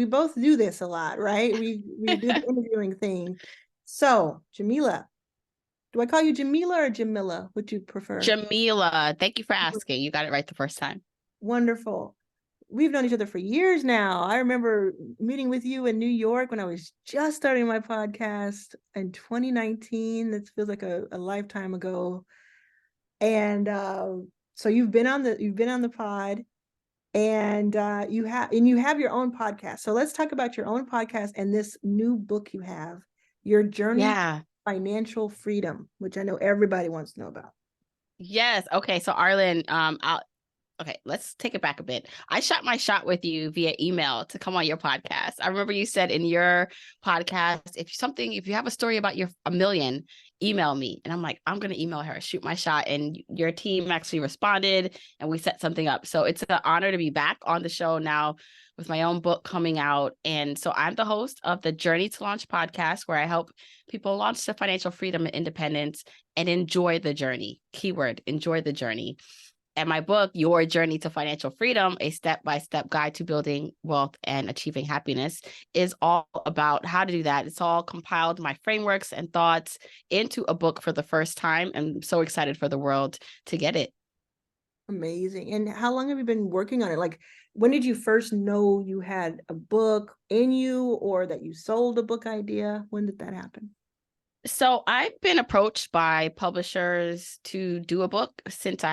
both do this a lot, right? We do the interviewing thing. So, Jamila, do I call you Jamila or Jamila? Would you prefer? Jamila, thank you for asking. You got it right the first time. Wonderful. We've known each other for years now. I remember meeting with you in New York when I was just starting my podcast in 2019. That feels like a lifetime ago. And so you've been on the pod, and you have your own podcast. So let's talk about your own podcast and this new book you have, Your Journey to Financial Freedom, which I know everybody wants to know about. Yes. Okay. So Arlan, okay, let's take it back a bit. I shot my shot with you via email to come on your podcast. I remember you said in your podcast, if you have a story about a million, email me. And I'm like, I'm going to email her, shoot my shot. And your team actually responded and we set something up. So it's an honor to be back on the show now with my own book coming out. And so I'm the host of the Journey to Launch podcast, where I help people launch to financial freedom and independence and enjoy the journey. Keyword, enjoy the journey. And my book, Your Journey to Financial Freedom, a step-by-step guide to building wealth and achieving happiness, is all about how to do that. It's all compiled my frameworks and thoughts into a book for the first time. I'm so excited for the world to get it. Amazing. And how long have you been working on it? Like, when did you first know you had a book in you, or that you sold a book idea? When did that happen? So I've been approached by publishers to do a book since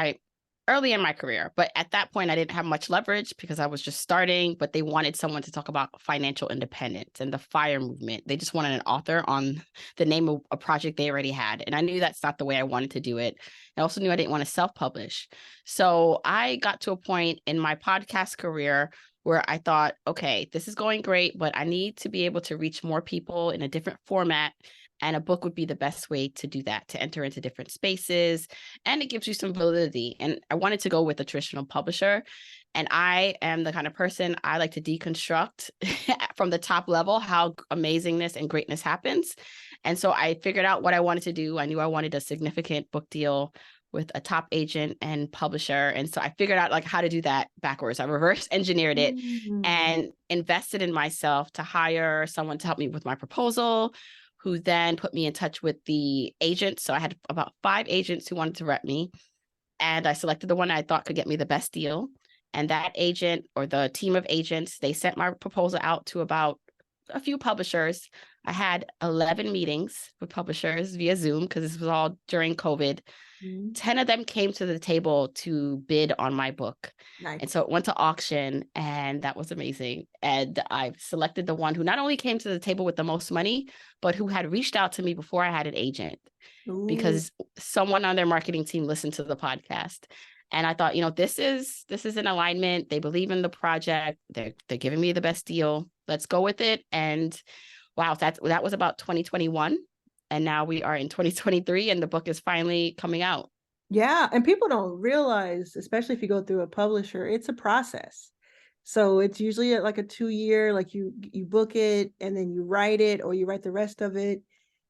early in my career. But at that point, I didn't have much leverage because I was just starting, but they wanted someone to talk about financial independence and the FIRE movement. They just wanted an author on the name of a project they already had. And I knew that's not the way I wanted to do it. I also knew I didn't want to self-publish. So I got to a point in my podcast career where I thought, okay, this is going great, but I need to be able to reach more people in a different format. And a book would be the best way to do that, to enter into different spaces. And it gives you some validity. And I wanted to go with a traditional publisher. And I am the kind of person, I like to deconstruct from the top level how amazingness and greatness happens. And so I figured out what I wanted to do. I knew I wanted a significant book deal with a top agent and publisher. And so I figured out like how to do that backwards. I reverse engineered it and invested in myself to hire someone to help me with my proposal, who then put me in touch with the agent. So I had about 5 agents who wanted to rep me. And I selected the one I thought could get me the best deal. And that agent, or the team of agents, they sent my proposal out to about a few publishers. I had 11 meetings with publishers via Zoom because this was all during COVID. 10 of them came to the table to bid on my book. Nice. And so it went to auction, and that was amazing. And I selected the one who not only came to the table with the most money, but who had reached out to me before I had an agent. Ooh. Because someone on their marketing team listened to the podcast. And I thought, this is an alignment. They believe in the project. They're giving me the best deal. Let's go with it. And wow, that was about 2021. And now we are in 2023 and the book is finally coming out. Yeah. And people don't realize, especially if you go through a publisher, it's a process. So it's usually like a 2-year, like you book it and then you write it, or you write the rest of it.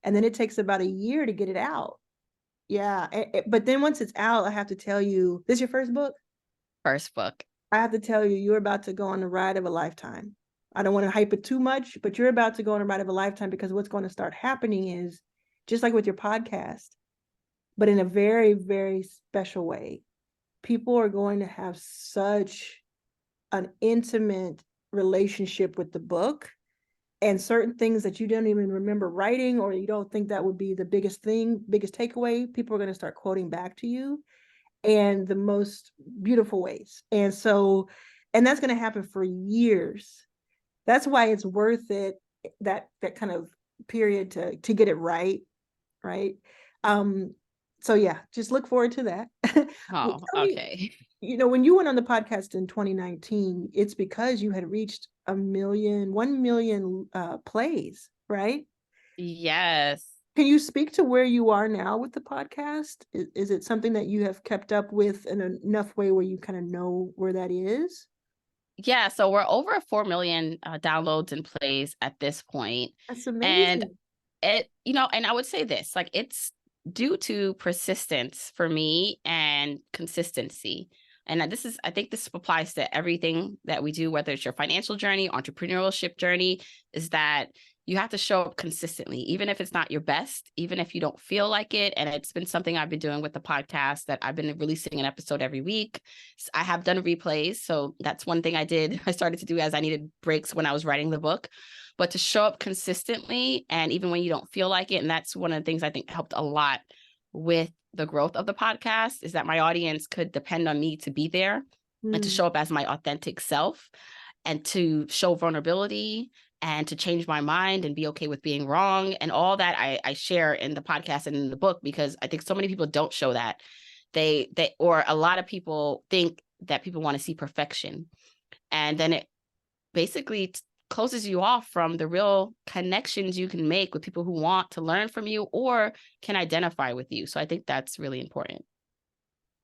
And then it takes about a year to get it out. Yeah. But then once it's out, I have to tell you, this is your first book? First book. I have to tell you, you're about to go on the ride of a lifetime. I don't want to hype it too much, but you're about to go on a ride of a lifetime, because what's going to start happening is, just like with your podcast, but in a very, very special way, people are going to have such an intimate relationship with the book, and certain things that you don't even remember writing, or you don't think that would be the biggest takeaway, people are going to start quoting back to you in the most beautiful ways. And that's going to happen for years. That's why it's worth it, that kind of period to get it right. So yeah, just look forward to that. Oh, okay. When you went on the podcast in 2019, it's because you had reached 1 million plays, right? Yes. Can you speak to where you are now with the podcast? Is it something that you have kept up with in enough way where you kind of know where that is? Yeah, so we're over 4 million downloads and plays at this point. That's amazing. And and I would say this, like, it's due to persistence for me and consistency. And I think this applies to everything that we do, whether it's your financial journey, entrepreneurship journey, is that you have to show up consistently, even if it's not your best, even if you don't feel like it. And it's been something I've been doing with the podcast, that I've been releasing an episode every week. I have done replays. So that's one thing I started to do as I needed breaks when I was writing the book. But to show up consistently, and even when you don't feel like it, and that's one of the things I think helped a lot with the growth of the podcast, is that my audience could depend on me to be there and to show up as my authentic self, and to show vulnerability, and to change my mind and be okay with being wrong. And all that I share in the podcast and in the book, because I think so many people don't show that. Or a lot of people think that people want to see perfection. And then it basically closes you off from the real connections you can make with people who want to learn from you or can identify with you. So I think that's really important.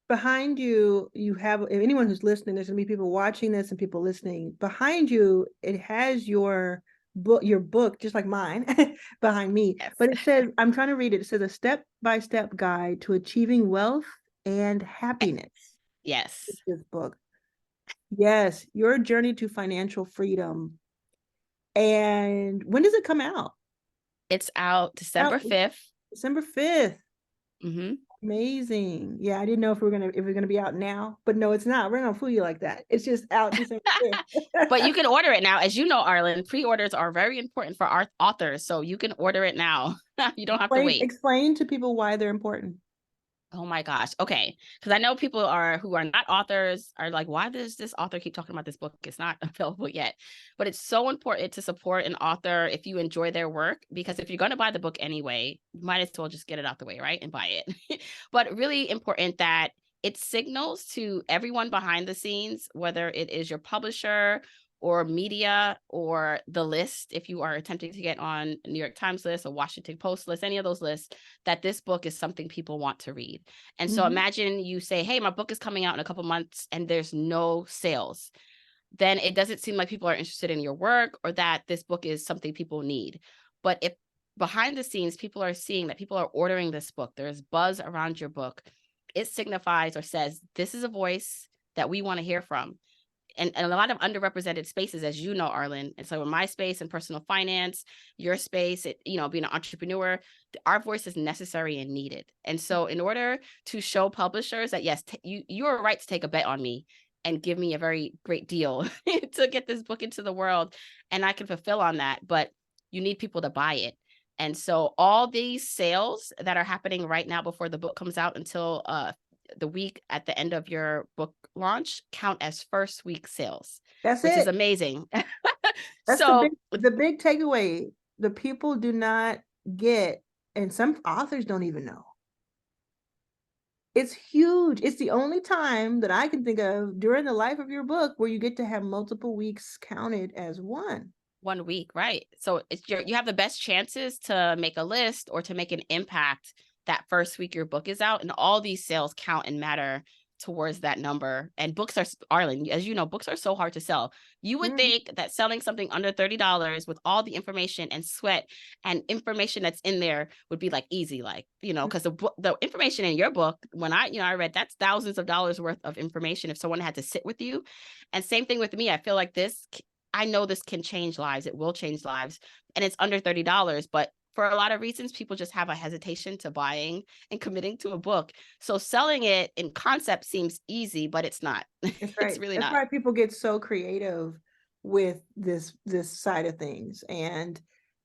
Behind you, you have, if anyone who's listening, there's gonna be people watching this and people listening. Behind you, it has your book, just like mine, behind me. Yes. But it says, I'm trying to read it. It says, a step-by-step guide to achieving wealth and happiness. Yes. This book. Yes, your journey to financial freedom. And when does it come out? It's out December 5th. December 5th. Mm-hmm. Amazing. Yeah, I didn't know if we're gonna be out now, but no, it's not. We're not gonna fool you like that. It's just out December 5th. But you can order it now. As you know, Arlan, pre-orders are very important for our authors. So you can order it now. You don't have to wait. Explain to people why they're important. Oh my gosh. Okay. Because I know people who are not authors are like, why does this author keep talking about this book? It's not available yet. But it's so important to support an author if you enjoy their work, because if you're going to buy the book anyway, you might as well just get it out the way, right? And buy it. But really important that it signals to everyone behind the scenes, whether it is your publisher or media or the list, if you are attempting to get on a New York Times list or Washington Post list, any of those lists, that this book is something people want to read. And so imagine you say, hey, my book is coming out in a couple months and there's no sales. Then it doesn't seem like people are interested in your work or that this book is something people need. But if behind the scenes, people are seeing that people are ordering this book, there's buzz around your book, it signifies or says, this is a voice that we want to hear from. And a lot of underrepresented spaces, as you know, Arlan. And so in my space in personal finance, your space, being an entrepreneur, our voice is necessary and needed. And so in order to show publishers that, yes, you're right to take a bet on me and give me a very great deal to get this book into the world, and I can fulfill on that, but you need people to buy it. And so all these sales that are happening right now before the book comes out until the week at the end of your book launch count as first week sales. Which is amazing. That's so the big takeaway. The people do not get, and some authors don't even know. It's huge. It's the only time that I can think of during the life of your book where you get to have multiple weeks counted as one. 1 week, right? So you have the best chances to make a list or to make an impact that first week your book is out, and all these sales count and matter towards that number. And books are, Arlan, as you know, books are so hard to sell. You would think that selling something under $30 with all the information and sweat and information that's in there would be like easy, like, because the information in your book, when I read, that's thousands of dollars worth of information if someone had to sit with you. And same thing with me. I feel like I know this can change lives. It will change lives, and it's under $30, but for a lot of reasons, people just have a hesitation to buying and committing to a book. So selling it in concept seems easy, but it's not. That's right. It's really That's not. why people get so creative with this side of things. And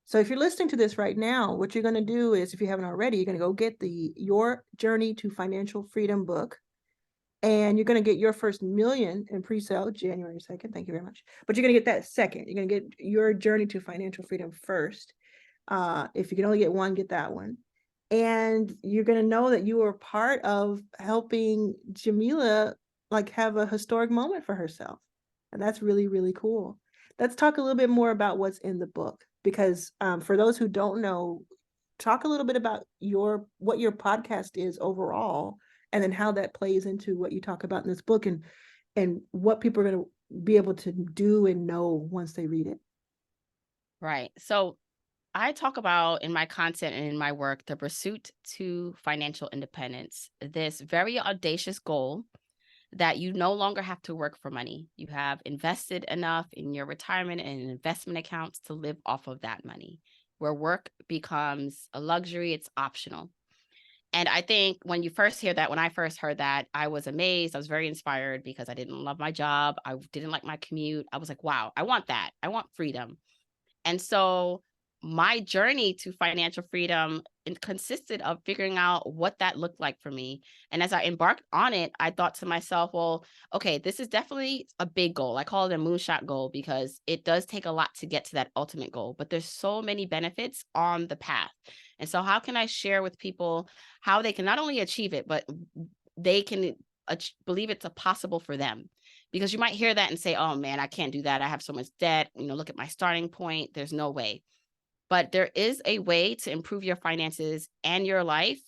so if you're listening to this right now, what you're going to do is, if you haven't already, you're going to go get Your Journey to Financial Freedom book. And you're going to get your first million in pre-sale January 2nd. Thank you very much. But you're going to get that second. You're going to get Your Journey to Financial Freedom first. If you can only get one, get that one. And you're going to know that you are part of helping Jamila have a historic moment for herself. And that's really, really cool. Let's talk a little bit more about what's in the book, because for those who don't know, talk a little bit about what your podcast is overall, and then how that plays into what you talk about in this book, and what people are going to be able to do and know once they read it. Right. So I talk about in my content and in my work, the pursuit to financial independence, this very audacious goal that you no longer have to work for money. You have invested enough in your retirement and investment accounts to live off of that money, where work becomes a luxury, it's optional. And I think when you first hear that, when I first heard that, I was amazed. I was very inspired because I didn't love my job. I didn't like my commute. I was like, wow, I want that. I want freedom. And so my journey to financial freedom consisted of figuring out what that looked like for me. And as I embarked on it, I thought to myself, well, okay, this is definitely a big goal. I call it a moonshot goal because it does take a lot to get to that ultimate goal, but there's so many benefits on the path. And so how can I share with people how they can not only achieve it, but they can believe it's a possible for them? Because you might hear that and say, oh man, I can't do that. I have so much debt. Look at my starting point. There's no way. But there is a way to improve your finances and your life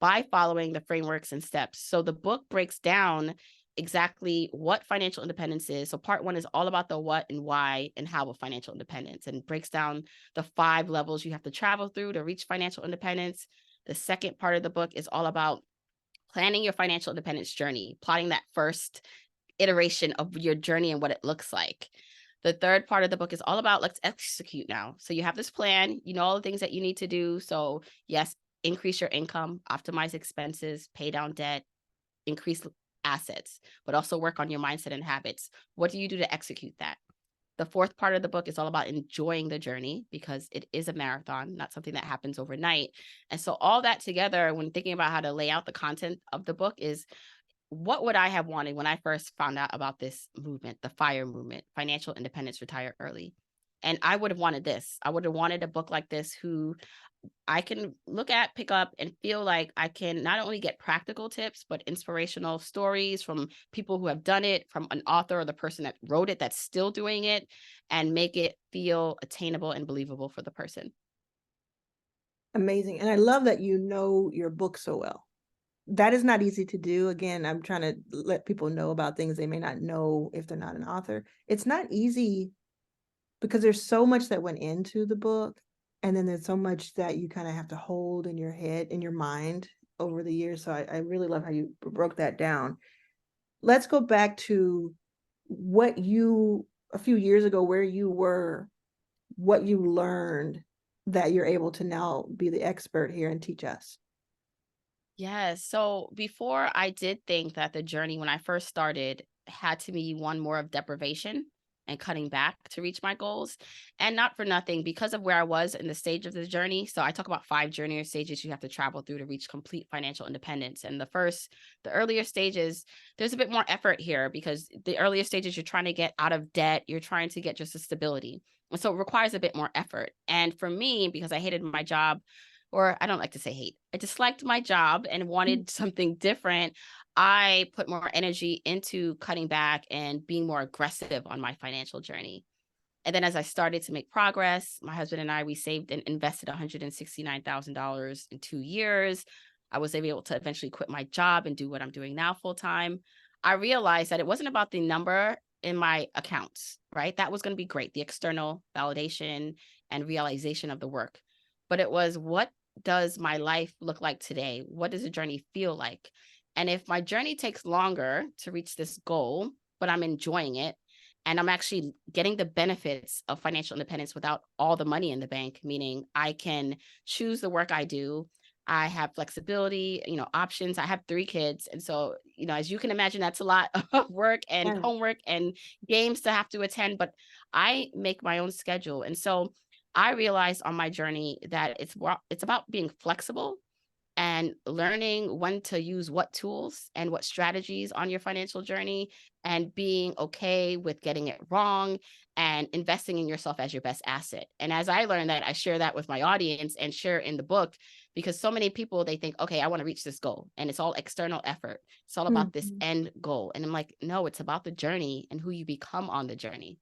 by following the frameworks and steps. So the book breaks down exactly what financial independence is. So part one is all about the what and why and how of financial independence, and breaks down the 5 levels you have to travel through to reach financial independence. The second part of the book is all about planning your financial independence journey, plotting that first iteration of your journey and what it looks like. The third part of the book is all about let's execute now. So you have this plan, you know all the things that you need to do. So yes, increase your income, optimize expenses, pay down debt, increase assets, but also work on your mindset and habits. What do you do to execute that? The fourth part of the book is all about enjoying the journey because it is a marathon, not something that happens overnight. And so all that together, when thinking about how to lay out the content of the book, is what would I have wanted when I first found out about this movement, the FIRE movement, Financial Independence Retire Early? And I would have wanted this. I would have wanted a book like this who I can look at, pick up, and feel like I can not only get practical tips, but inspirational stories from people who have done it, from an author or the person that wrote it that's still doing it, and make it feel attainable and believable for the person. Amazing. And I love that you know your book so well. That is not easy to do. Again, I'm trying to let people know about things they may not know if they're not an author. It's not easy because there's so much that went into the book. And then there's so much that you kind of have to hold in your head, in your mind over the years. So I really love how you broke that down. Let's go back to what you, a few years ago, where you were, what you learned that you're able to now be the expert here and teach us. Yes. So before, I did think that the journey when I first started had to be one more of deprivation and cutting back to reach my goals. And not for nothing, because of where I was in the stage of the journey. So I talk about 5 journey stages you have to travel through to reach complete financial independence. And the earlier stages, there's a bit more effort here because the earlier stages, you're trying to get out of debt, you're trying to get just a stability. And so it requires a bit more effort. And for me, because I hated my job, or I don't like to say hate, I disliked my job and wanted something different, I put more energy into cutting back and being more aggressive on my financial journey. And then as I started to make progress, my husband and I, we saved and invested $169,000 in 2 years. I was able to eventually quit my job and do what I'm doing now full time. I realized that it wasn't about the number in my accounts, right? That was going to be great, the external validation and realization of the work. But it was, what does my life look like today? What does the journey feel like? And if my journey takes longer to reach this goal, but I'm enjoying it, and I'm actually getting the benefits of financial independence without all the money in the bank, meaning I can choose the work I do. I have flexibility, options. I have 3 kids. And so, as you can imagine, that's a lot of work and Yeah. homework and games to have to attend, but I make my own schedule. And so I realized on my journey that it's about being flexible and learning when to use what tools and what strategies on your financial journey, and being okay with getting it wrong and investing in yourself as your best asset. And as I learned that, I share that with my audience and share in the book, because so many people, they think, okay, I want to reach this goal and it's all external effort. It's all about this Mhm. end goal. And I'm like, no, it's about the journey and who you become on the journey.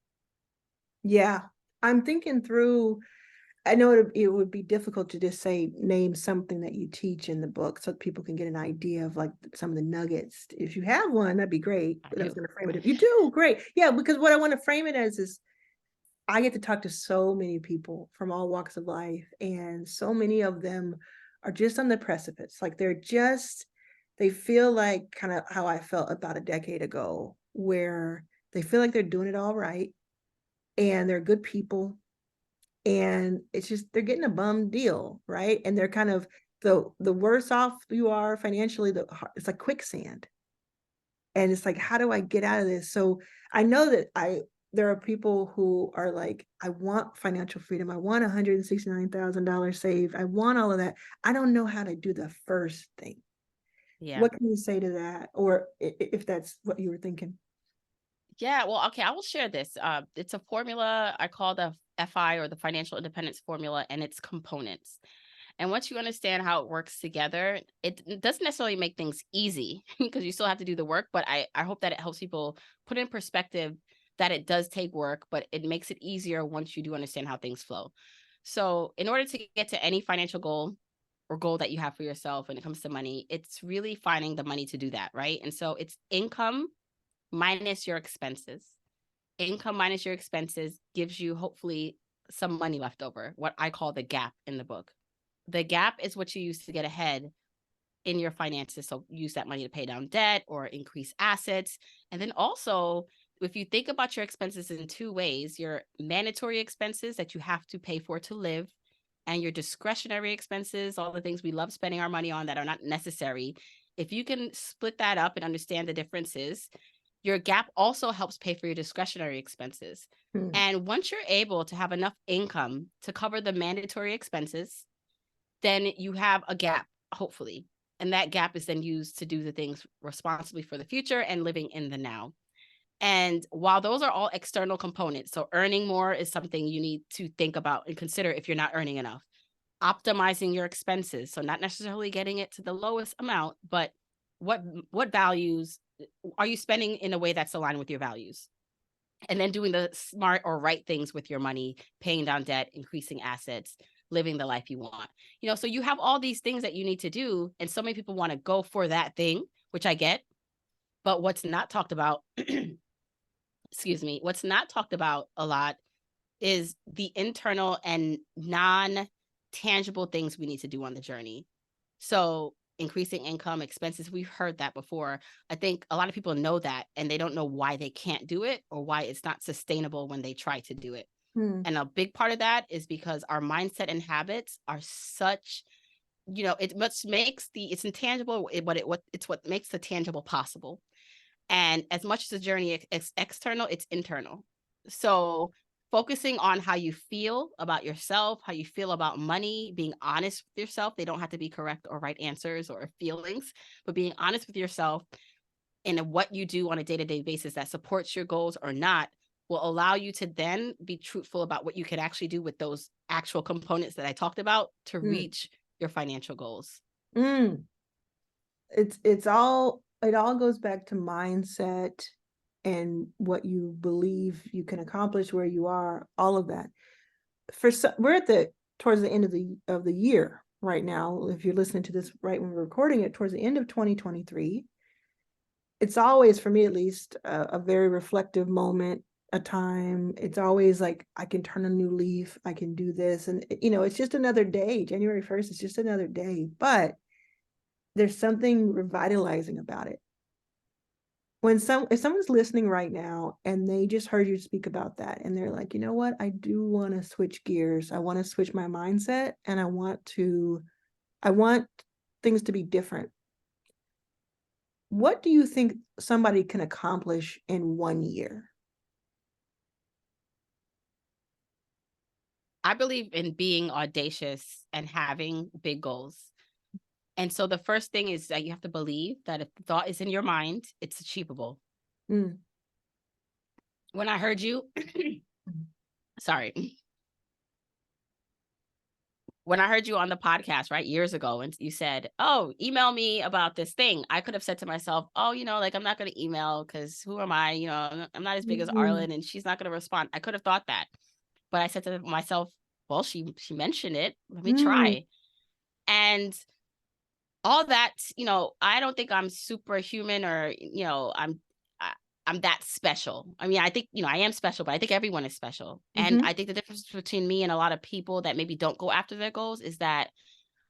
Yeah. I'm thinking through, I know it would be difficult to just say, name something that you teach in the book so people can get an idea of like some of the nuggets. If you have one, that'd be great. I But I was do. going to frame it. If you do, great. Yeah, because what I want to frame it as is I get to talk to so many people from all walks of life, and so many of them are just on the precipice. Like they feel like kind of how I felt about a decade ago, where they feel like they're doing it all right and they're good people. And it's just they're getting a bum deal, right? And they're kind of the worse off you are financially, it's like quicksand. And it's like, how do I get out of this? So I know that there are people who are like, I want financial freedom. I want $169,000 saved. I want all of that. I don't know how to do the first thing. Yeah. What can you say to that? Or if that's what you were thinking? Yeah, well, okay, I will share this. It's a formula I call the FI, or the financial independence formula, and its components. And once you understand how it works together, it doesn't necessarily make things easy because you still have to do the work. But I hope that it helps people put in perspective that it does take work, but it makes it easier once you do understand how things flow. So, in order to get to any financial goal or goal that you have for yourself when it comes to money, it's really finding the money to do that, right? And so it's income minus your expenses. Income minus your expenses gives you hopefully some money left over, what I call the gap in the book. The gap is what you use to get ahead in your finances. So use that money to pay down debt or increase assets. And then also, if you think about your expenses in two ways, your mandatory expenses that you have to pay for to live, and your discretionary expenses, all the things we love spending our money on that are not necessary. If you can split that up and understand the differences, your gap also helps pay for your discretionary expenses. Hmm. And once you're able to have enough income to cover the mandatory expenses, then you have a gap, hopefully. And that gap is then used to do the things responsibly for the future and living in the now. And while those are all external components, so earning more is something you need to think about and consider if you're not earning enough. Optimizing your expenses, so not necessarily getting it to the lowest amount, but what values are you spending in a way that's aligned with your values? And then doing the smart or right things with your money, paying down debt, increasing assets, living the life you want. So you have all these things that you need to do. And so many people want to go for that thing, which I get. But what's not talked about, excuse me, what's not talked about a lot is the internal and non-tangible things we need to do on the journey. So increasing income, expenses, we've heard that before. I think a lot of people know that, and they don't know why they can't do it or why it's not sustainable when they try to do it. Hmm. And a big part of that is because our mindset and habits are such, it much makes it's intangible, it's what makes the tangible possible. And as much as the journey is external, it's internal. So focusing on how you feel about yourself, how you feel about money, being honest with yourself. They don't have to be correct or right answers or feelings, but being honest with yourself and what you do on a day-to-day basis that supports your goals or not will allow you to then be truthful about what you can actually do with those actual components that I talked about to reach your financial goals. Mm. It all goes back to mindset and what you believe you can accomplish, where you are, all of that. We're towards the end of the year right now. If you're listening to this right when we're recording it, towards the end of 2023, it's always, for me at least, a very reflective moment, a time. It's always like, I can turn a new leaf, I can do this, and it's just another day. January 1st is just another day, but there's something revitalizing about it. If someone's listening right now and they just heard you speak about that, and they're like, you know what, I do want to switch gears, I want to switch my mindset, and I want things to be different. What do you think somebody can accomplish in 1 year? I believe in being audacious and having big goals. And so the first thing is that you have to believe that if the thought is in your mind, it's achievable. Mm. When I heard you, sorry. When I heard you on the podcast, right, years ago, and you said, oh, email me about this thing, I could have said to myself, oh, like, I'm not going to email because who am I? I'm not as big as Arlan and she's not going to respond. I could have thought that. But I said to myself, well, she mentioned it. Let me try. And all that, I don't think I'm superhuman or, I'm that special. I mean, I think, I am special, but I think everyone is special. And I think the difference between me and a lot of people that maybe don't go after their goals is that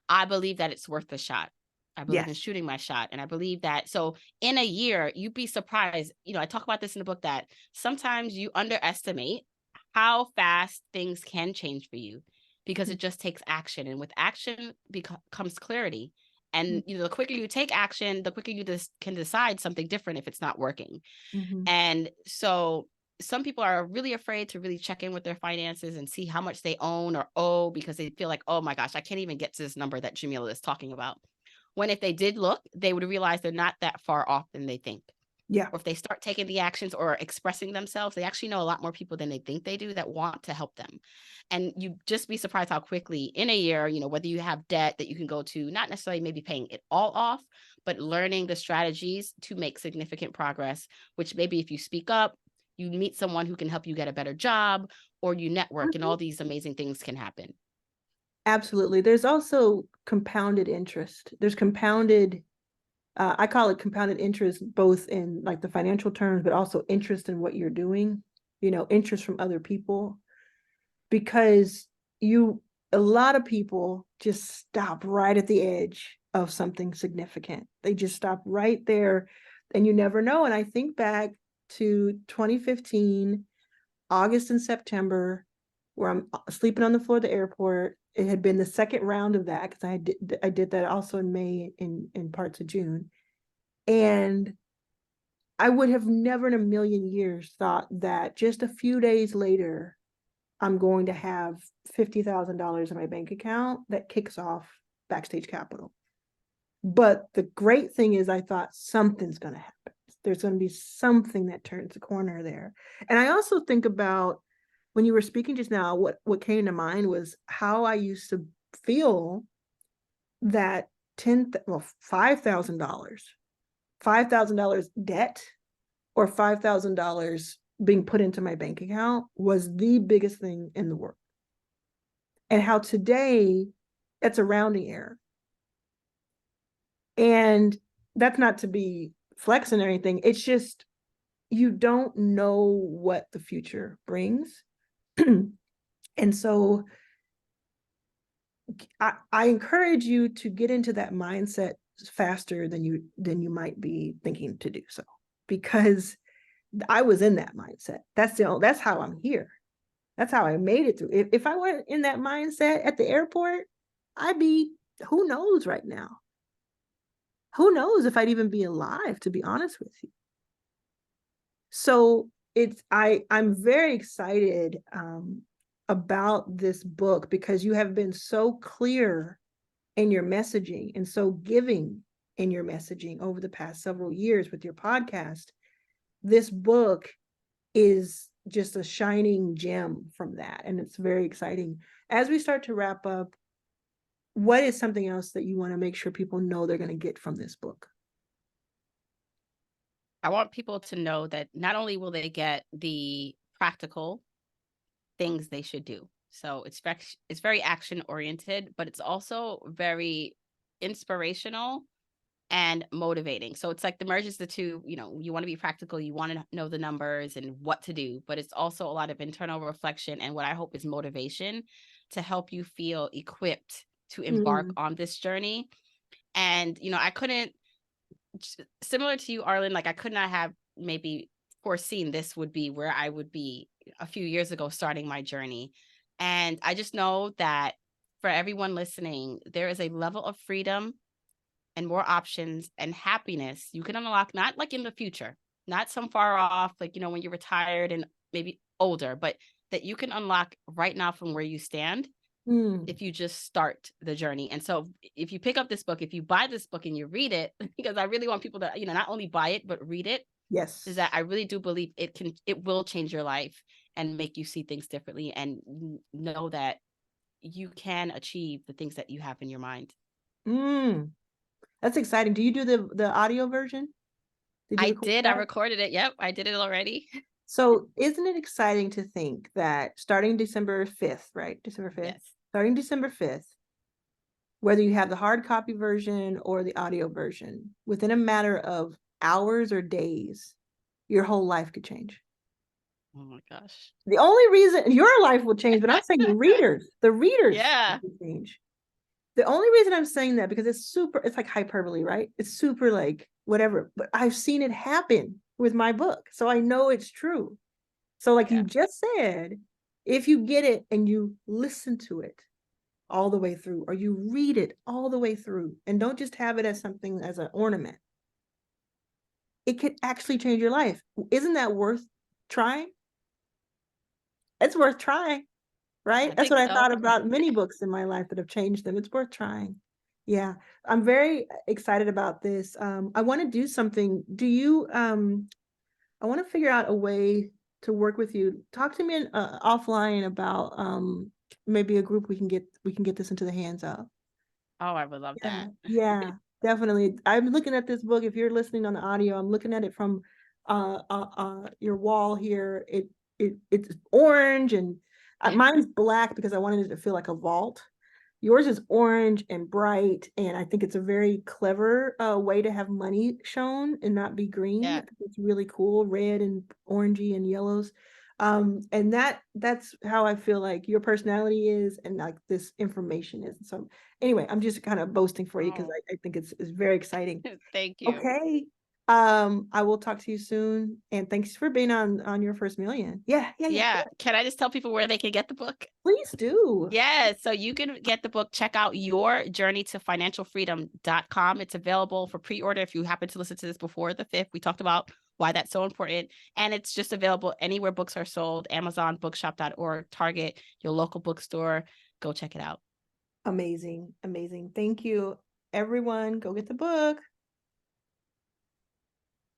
I believe that it's worth a shot. I believe in Yes. shooting my shot. And I believe that, so in a year, you'd be surprised. I talk about this in the book, that sometimes you underestimate how fast things can change for you, because it just takes action. And with action comes clarity. And, the quicker you take action, the quicker you can decide something different if it's not working. Mm-hmm. And so some people are really afraid to really check in with their finances and see how much they own or owe, because they feel like, oh my gosh, I can't even get to this number that Jamila is talking about. When if they did look, they would realize they're not that far off than they think. Yeah. Or if they start taking the actions or expressing themselves, they actually know a lot more people than they think they do that want to help them. And you just be surprised how quickly in a year, whether you have debt that you can go to, not necessarily maybe paying it all off, but learning the strategies to make significant progress, which maybe if you speak up, you meet someone who can help you get a better job, or you network, and all these amazing things can happen. Absolutely. There's also compounded interest. There's compounded, I call it compounded interest, both in like the financial terms, but also interest in what you're doing, interest from other people, because a lot of people just stop right at the edge of something significant. They just stop right there, and you never know. And I think back to 2015, August and September, where I'm sleeping on the floor of the airport. It had been the second round of that, because I did that also in May, in parts of June. And I would have never in a million years thought that just a few days later, I'm going to have $50,000 in my bank account that kicks off Backstage Capital. But the great thing is, I thought something's going to happen. There's going to be something that turns the corner there. And I also think about, when you were speaking just now, what came to mind was how I used to feel that $5,000 debt, or $5,000 being put into my bank account, was the biggest thing in the world. And how today it's a rounding error. And that's not to be flexing or anything. It's just, you don't know what the future brings. And so I encourage you to get into that mindset faster than you might be thinking to do so, because I was in that mindset. That's how I'm here. That's how I made it through. If I weren't in that mindset at the airport, I'd be, who knows right now? Who knows if I'd even be alive, to be honest with you. So I'm very excited about this book, because you have been so clear in your messaging and so giving in your messaging over the past several years with your podcast. This book is just a shining gem from that, and it's very exciting. As we start to wrap up, what is something else that you want to make sure people know they're going to get from this book? I want people to know that not only will they get the practical things they should do. So it's very action oriented, but it's also very inspirational and motivating. So it's like the merges the two. You want to be practical, you want to know the numbers and what to do, but it's also a lot of internal reflection and what I hope is motivation to help you feel equipped to embark on this journey. And I couldn't, similar to you, Arlan, like I could not have maybe foreseen this would be where I would be a few years ago starting my journey. And I just know that for everyone listening, there is a level of freedom and more options and happiness you can unlock, not like in the future, not some far off, like, when you're retired and maybe older, but that you can unlock right now from where you stand if you just start the journey. And so if you pick up this book, if you buy this book and you read it, because I really want people to, not only buy it, but read it. Yes. Is that I really do believe it will change your life and make you see things differently and know that you can achieve the things that you have in your mind. That's exciting. Do you do the audio version? I did. I recorded it. Yep. I did it already. So isn't it exciting to think that starting December 5th, right? December 5th. Yes. Starting December 5th, whether you have the hard copy version or the audio version, within a matter of hours or days, your whole life could change. Oh my gosh. The only reason your life will change, but I'm saying the readers yeah. will change. The only reason I'm saying that because it's like hyperbole, right? It's super like whatever, but I've seen it happen with my book. So I know it's true. So like Yeah. you just said, if you get it and you listen to it all the way through, or you read it all the way through, and don't just have it as something as an ornament, it could actually change your life. Isn't that worth trying? It's worth trying, right? I That's think what I so. thought about many books in my life that have changed them. It's worth trying. Yeah, I'm very excited about this. I want to do something. I want to figure out a way to work with you. Talk to me offline about maybe a group we can get this into the hands of. Oh, I would love Yeah, that. yeah, definitely. I'm looking at this book. If you're listening on the audio, I'm looking at it from your wall here. It's orange and mine's black because I wanted it to feel like a vault. Yours is orange and bright, and I think it's a very clever way to have money shown and not be green. I Yeah. think it's really cool, red and orangey and yellows. And that's how I feel like your personality is and like this information is. So anyway, I'm just kind of boasting for you because Oh, I think it's very exciting. thank you. Okay. I will talk to you soon. And thanks for being on your first million. Yeah. Yeah. Can I just tell people where they can get the book? Please do. Yeah, so you can get the book. Check out your journey to financialfreedom.com. It's available for pre-order if you happen to listen to this before the 5th. We talked about why that's so important. And it's just available anywhere books are sold, Amazon, bookshop.org, Target, your local bookstore. Go check it out. Amazing. Amazing. Thank you, everyone. Go get the book.